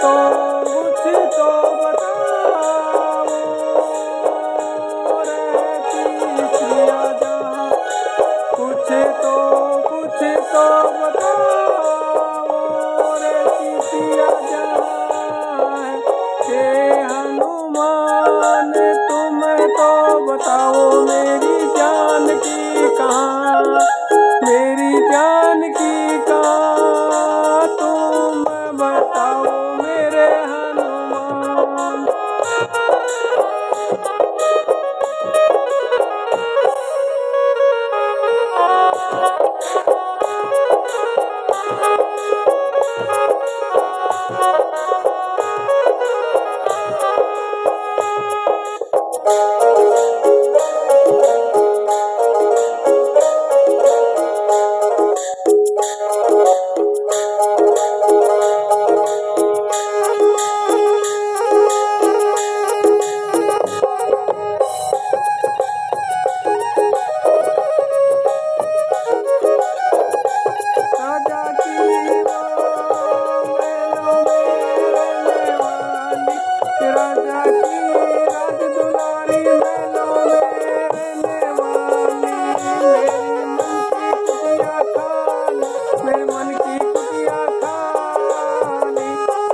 तो कुछ तो बताओ रहती सिया जहाँ, कुछ तो बताओ रहती सिया जहाँ है। हे हनुमान तुम तो बताओ मेरी जानकी कहाँ, मेरी जानकी कहाँ, तुम बताओ मेरे हनुमान। राजा की महलों में रहने वाली, राजा की राजदुलारी महलों में रहने वाली, मेरे मन की कुटिया खाली,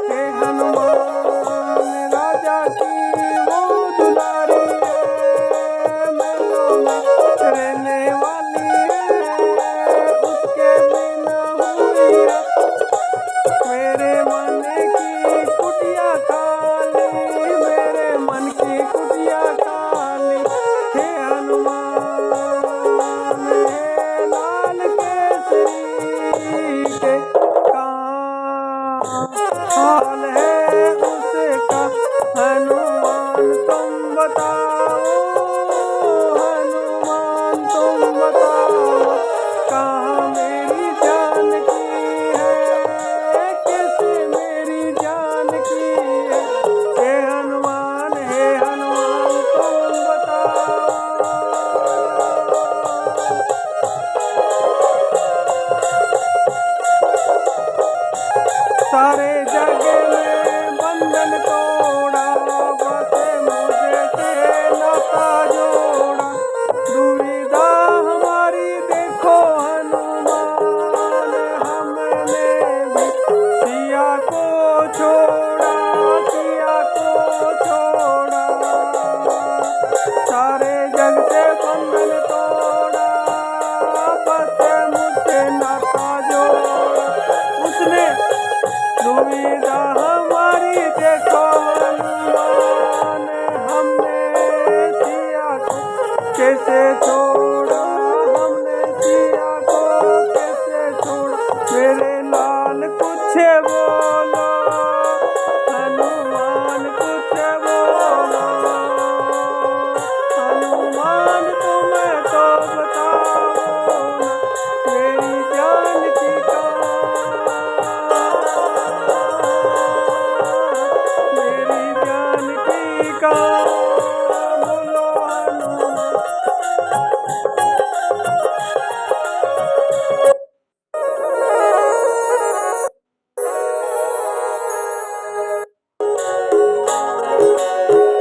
हे हनुमान राजा की वो दुलारी है, महलों में रहने वाली है, उसके बिना हुई मेरे मन की कुटिया खाली, मेरे मन की कुटिया खाली, हे हनुमान हे लाल केसरी के कहाँ हाल है उसका, हनुमान तुम बताओ, हनुमान तुम बताओ कहाँ मेरी जानकी है, कैसे मेरी जानकी है, हे हनुमान तुम बताओ। सारे जग में बंधन तोड़ा, बसे मुझे से नाता जोड़ा, दुविधा हमारी देखो हनुमान, हमने भी सिया को छोड़ा, सिया को छोड़ा, सारे जग से बंधन तोड़ा, बसे मुझसे नाता जोड़ा, उसने दुविधा हमारी देखो हनुमान, हमने सिया को कैसे छोड़ा, हमने सिया को कैसे छोड़ा, मेरे लाल कुछ बोलो, हनुमान कुछ बोलो, हनुमान तुम्हें तो बताओ मेरी जानकी मेरी जानकी का बोलो हनुमान।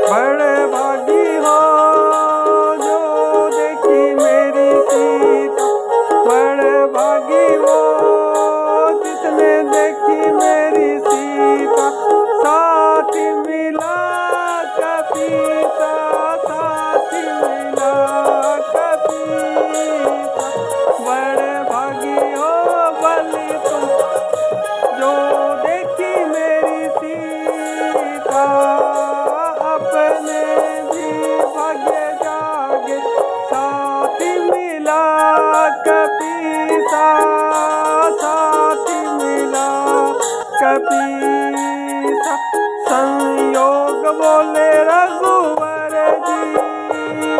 बड़े भागी हो जो देखी मेरी सीता, बड़े भागी हो जिसने देखी मेरी सीता, साथी मिला कपीसा, साथी मिला कपीसा, बड़े भागी हो बलि तुम जो देखी मेरी सीता, अपने भी भाग्य जागे साथी मिला कपीसा, साथी मिला कपीसा, संयोग बोले रघुवर जी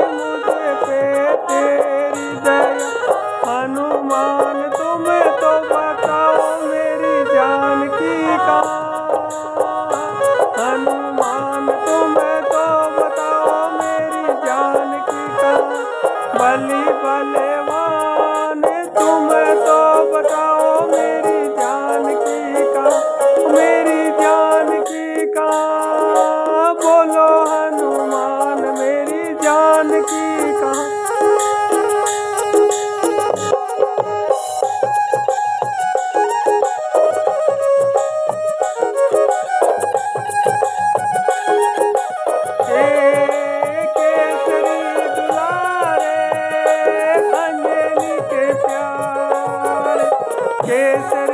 मुझे पे तेरी दया, हनुमान तुम्हें तो बताओ मेरी जानकी कहाँ, हनुमान तुम्हें तो बताओ मेरी जानकी कहाँ, बलि बलवान तुम्हें तो बताओ मेरी जानकी कहाँ, मेरी जानकी केसरी